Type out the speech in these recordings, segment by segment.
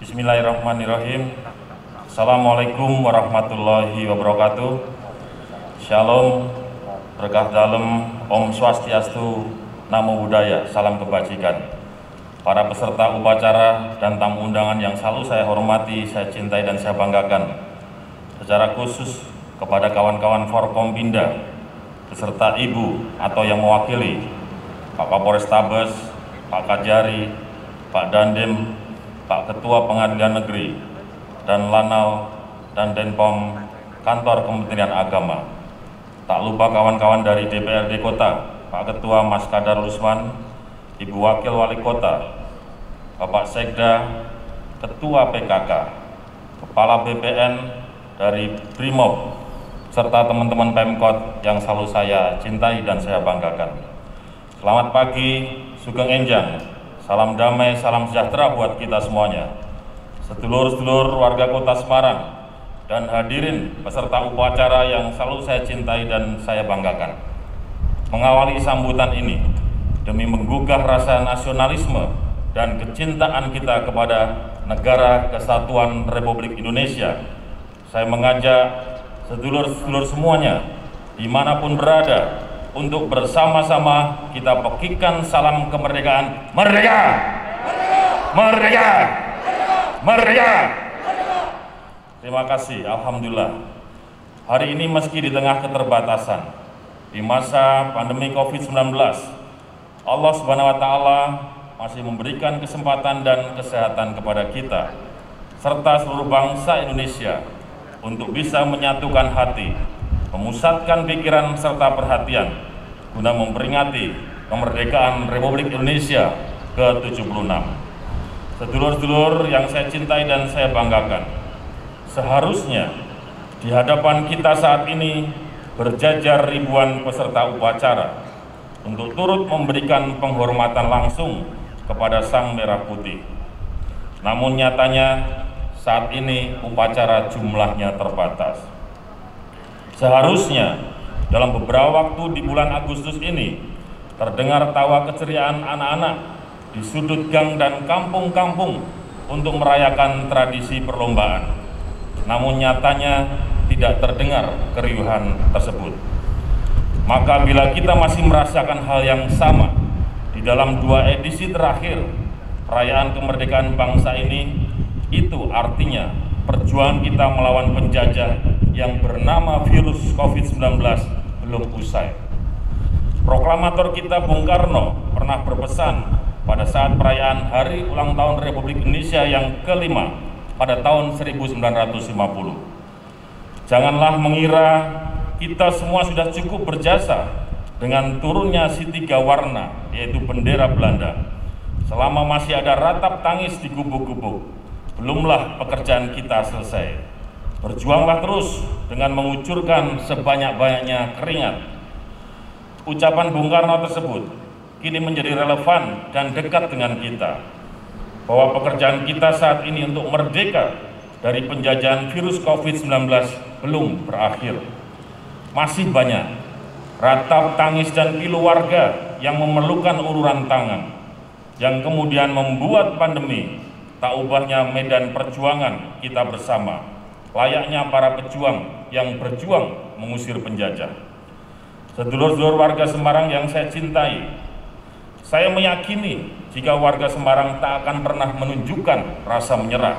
Bismillahirrahmanirrahim. Assalamualaikum warahmatullahi wabarakatuh. Shalom, berkah dalem, Om Swastiastu, Namo Buddhaya, salam kebajikan. Para peserta upacara dan tamu undangan yang selalu saya hormati, saya cintai dan saya banggakan. Secara khusus kepada kawan-kawan Forkompinda, beserta Ibu atau yang mewakili, Pak Kapolres Tabes, Pak Kajari, Pak Dandim, Pak Ketua Pengadilan Negeri, dan Lanal dan Denpom Kantor Kementerian Agama. Tak lupa kawan-kawan dari DPRD Kota, Pak Ketua Mas Kadar Lusman, Ibu Wakil Wali Kota, Bapak Sekda, Ketua PKK, Kepala BPN dari Brimob, serta teman-teman Pemkot yang selalu saya cintai dan saya banggakan. Selamat pagi, Sugeng Enjang. Salam damai, salam sejahtera buat kita semuanya. Sedulur-sedulur warga Kota Semarang dan hadirin peserta upacara yang selalu saya cintai dan saya banggakan. Mengawali sambutan ini demi menggugah rasa nasionalisme dan kecintaan kita kepada Negara Kesatuan Republik Indonesia, saya mengajak sedulur-sedulur semuanya dimanapun berada untuk bersama-sama kita pekikan salam kemerdekaan. Merdeka! Merdeka! Merdeka! Terima kasih, Alhamdulillah. Hari ini meski di tengah keterbatasan, di masa pandemi COVID-19, Allah Subhanahu wa Ta'ala masih memberikan kesempatan dan kesehatan kepada kita, serta seluruh bangsa Indonesia untuk bisa menyatukan hati, memusatkan pikiran serta perhatian guna memperingati kemerdekaan Republik Indonesia ke-76. Sedulur-sedulur yang saya cintai dan saya banggakan, seharusnya di hadapan kita saat ini berjajar ribuan peserta upacara untuk turut memberikan penghormatan langsung kepada Sang Merah Putih. Namun nyatanya saat ini upacara jumlahnya terbatas. Seharusnya dalam beberapa waktu di bulan Agustus ini terdengar tawa keceriaan anak-anak di sudut gang dan kampung-kampung untuk merayakan tradisi perlombaan. Namun nyatanya tidak terdengar keriuhan tersebut. Maka bila kita masih merasakan hal yang sama di dalam 2 edisi terakhir perayaan kemerdekaan bangsa ini, itu artinya perjuangan kita melawan penjajah yang bernama virus COVID-19 belum usai. Proklamator kita Bung Karno pernah berpesan pada saat perayaan Hari Ulang Tahun Republik Indonesia yang ke-5 pada tahun 1950. Janganlah mengira kita semua sudah cukup berjasa dengan turunnya si 3 warna, yaitu bendera Belanda. Selama masih ada ratap tangis di gubuk-gubuk, belumlah pekerjaan kita selesai. Berjuanglah terus dengan mengucurkan sebanyak-banyaknya keringat. Ucapan Bung Karno tersebut kini menjadi relevan dan dekat dengan kita, bahwa pekerjaan kita saat ini untuk merdeka dari penjajahan virus COVID-19 belum berakhir. Masih banyak ratap tangis dan pilu warga yang memerlukan uluran tangan, yang kemudian membuat pandemi tak ubahnya medan perjuangan kita bersama, layaknya para pejuang yang berjuang mengusir penjajah. Sedulur-sedulur warga Semarang yang saya cintai, saya meyakini jika warga Semarang tak akan pernah menunjukkan rasa menyerah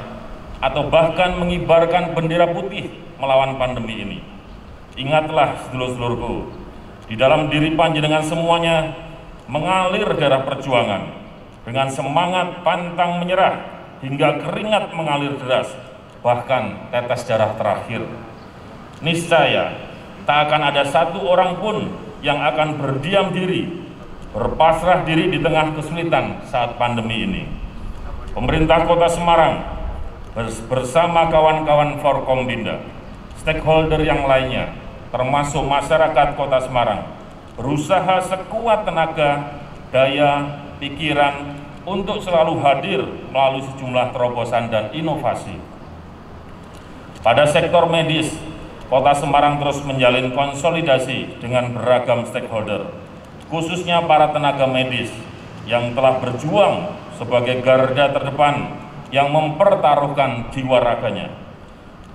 atau bahkan mengibarkan bendera putih melawan pandemi ini. Ingatlah sedulur-sedulurku, di dalam diri panjenengan semuanya mengalir darah perjuangan dengan semangat pantang menyerah hingga keringat mengalir deras, bahkan tetes darah terakhir. Niscaya tak akan ada satu orang pun yang akan berdiam diri, berpasrah diri di tengah kesulitan saat pandemi ini. Pemerintah Kota Semarang bersama kawan-kawan Forkompinda, stakeholder yang lainnya, termasuk masyarakat Kota Semarang, berusaha sekuat tenaga, daya, pikiran untuk selalu hadir melalui sejumlah terobosan dan inovasi. Pada sektor medis, Kota Semarang terus menjalin konsolidasi dengan beragam stakeholder, khususnya para tenaga medis yang telah berjuang sebagai garda terdepan yang mempertaruhkan jiwa raganya.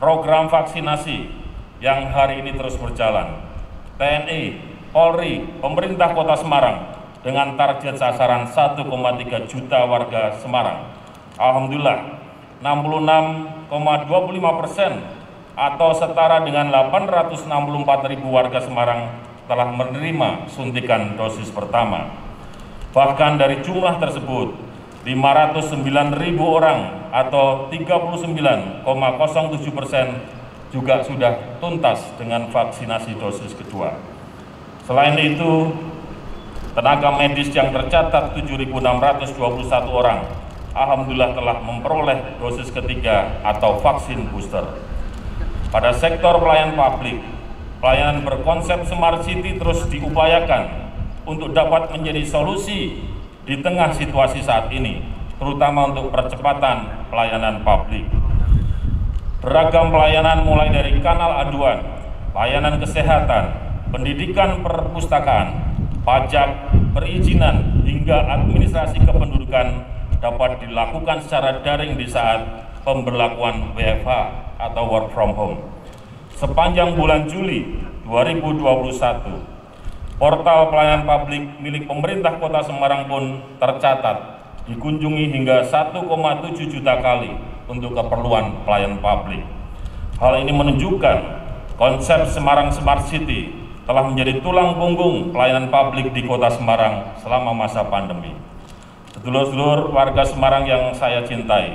Program vaksinasi yang hari ini terus berjalan. TNI, Polri, pemerintah Kota Semarang dengan target sasaran 1,3 juta warga Semarang. Alhamdulillah, 66,25% atau setara dengan 864.000 warga Semarang telah menerima suntikan dosis pertama. Bahkan dari jumlah tersebut, 509.000 orang atau 39,07% juga sudah tuntas dengan vaksinasi dosis kedua. Selain itu, tenaga medis yang tercatat 7.621 orang alhamdulillah telah memperoleh dosis ketiga atau vaksin booster. Pada sektor pelayanan publik, pelayanan berkonsep Smart City terus diupayakan untuk dapat menjadi solusi di tengah situasi saat ini, terutama untuk percepatan pelayanan publik. Beragam pelayanan mulai dari kanal aduan, layanan kesehatan, pendidikan perpustakaan, pajak, perizinan, hingga administrasi kependudukan dapat dilakukan secara daring di saat pemberlakuan WFH atau work from home. Sepanjang bulan Juli 2021, portal pelayanan publik milik pemerintah Kota Semarang pun tercatat dikunjungi hingga 1,7 juta kali untuk keperluan pelayanan publik. Hal ini menunjukkan konsep Semarang Smart City telah menjadi tulang punggung pelayanan publik di Kota Semarang selama masa pandemi. Sedulur-sedulur warga Semarang yang saya cintai,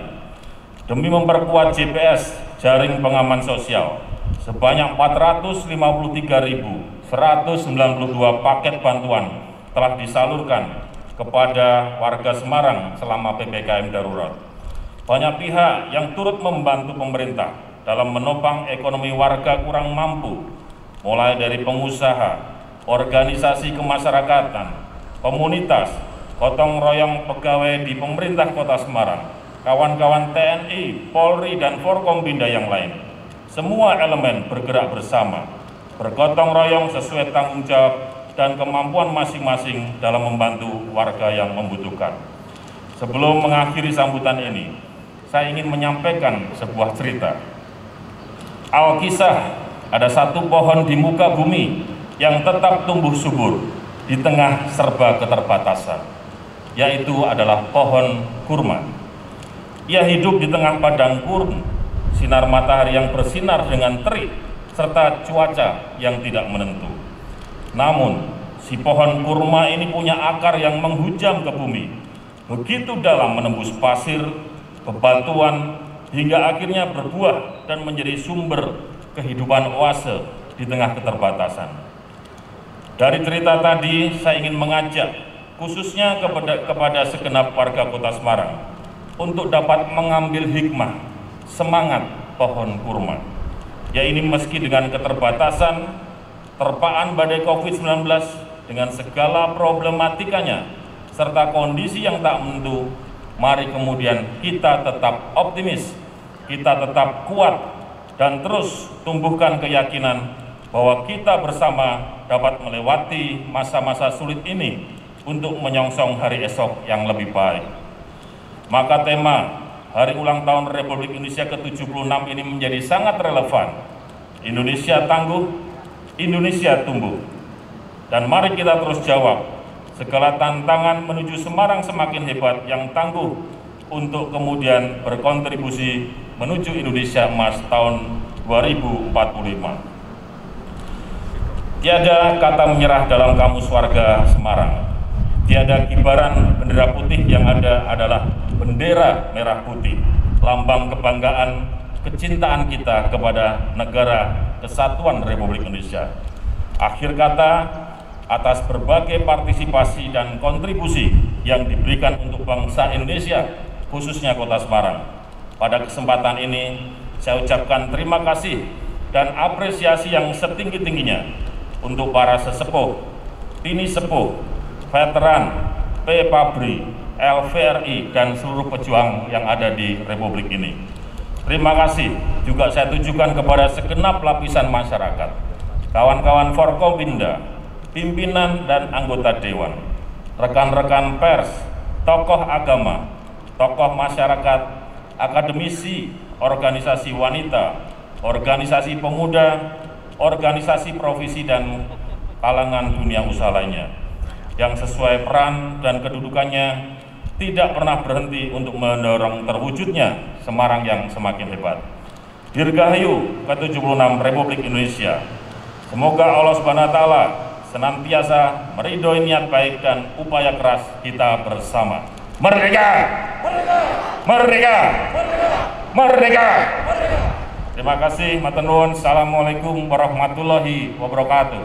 demi memperkuat GPS jaring pengaman sosial, sebanyak 453.192 paket bantuan telah disalurkan kepada warga Semarang selama PPKM darurat. Banyak pihak yang turut membantu pemerintah dalam menopang ekonomi warga kurang mampu, mulai dari pengusaha, organisasi kemasyarakatan, komunitas, gotong royong pegawai di pemerintah Kota Semarang, kawan-kawan TNI, Polri, dan Forkompinda yang lain. Semua elemen bergerak bersama, bergotong royong sesuai tanggung jawab dan kemampuan masing-masing dalam membantu warga yang membutuhkan. Sebelum mengakhiri sambutan ini, saya ingin menyampaikan sebuah cerita. Alkisah, ada satu pohon di muka bumi yang tetap tumbuh subur di tengah serba keterbatasan, yaitu adalah pohon kurma. Ia hidup di tengah padang gurun, sinar matahari yang bersinar dengan terik, serta cuaca yang tidak menentu. Namun, si pohon kurma ini punya akar yang menghujam ke bumi, begitu dalam menembus pasir, bebatuan, hingga akhirnya berbuah dan menjadi sumber kehidupan oase di tengah keterbatasan. Dari cerita tadi, saya ingin mengajak khususnya kepada segenap warga Kota Semarang untuk dapat mengambil hikmah, semangat pohon kurma. Ya, ini meski dengan keterbatasan, terpaan badai COVID-19 dengan segala problematikanya, serta kondisi yang tak menentu, mari kemudian kita tetap optimis, kita tetap kuat, dan terus tumbuhkan keyakinan bahwa kita bersama dapat melewati masa-masa sulit ini untuk menyongsong hari esok yang lebih baik. Maka tema Hari Ulang Tahun Republik Indonesia ke-76 ini menjadi sangat relevan. Indonesia tangguh, Indonesia tumbuh. Dan mari kita terus jawab segala tantangan menuju Semarang semakin hebat yang tangguh untuk kemudian berkontribusi menuju Indonesia Emas tahun 2045. Tiada kata menyerah dalam kamus warga Semarang. Tiada kibaran bendera putih, yang ada adalah bendera merah putih, lambang kebanggaan, kecintaan kita kepada negara kesatuan Republik Indonesia. Akhir kata, atas berbagai partisipasi dan kontribusi yang diberikan untuk bangsa Indonesia, khususnya Kota Semarang, pada kesempatan ini saya ucapkan terima kasih dan apresiasi yang setinggi-tingginya untuk para sesepuh, tini sepuh, veteran, P-Pabri, LVRI, dan seluruh pejuang yang ada di Republik ini. Terima kasih juga saya tujukan kepada segenap lapisan masyarakat, kawan-kawan Forkompinda, pimpinan dan anggota Dewan, rekan-rekan pers, tokoh agama, tokoh masyarakat, akademisi, organisasi wanita, organisasi pemuda, organisasi profesi dan kalangan dunia usaha lainnya yang sesuai peran dan kedudukannya tidak pernah berhenti untuk mendorong terwujudnya Semarang yang semakin hebat. Dirgahayu ke-76 Republik Indonesia. Semoga Allah Subhanahu wa taala senantiasa meridhoi niat baik dan upaya keras kita bersama. Merdeka! Merdeka! Merdeka! Merdeka! Terima kasih, matur nuwun. Assalamualaikum warahmatullahi wabarakatuh.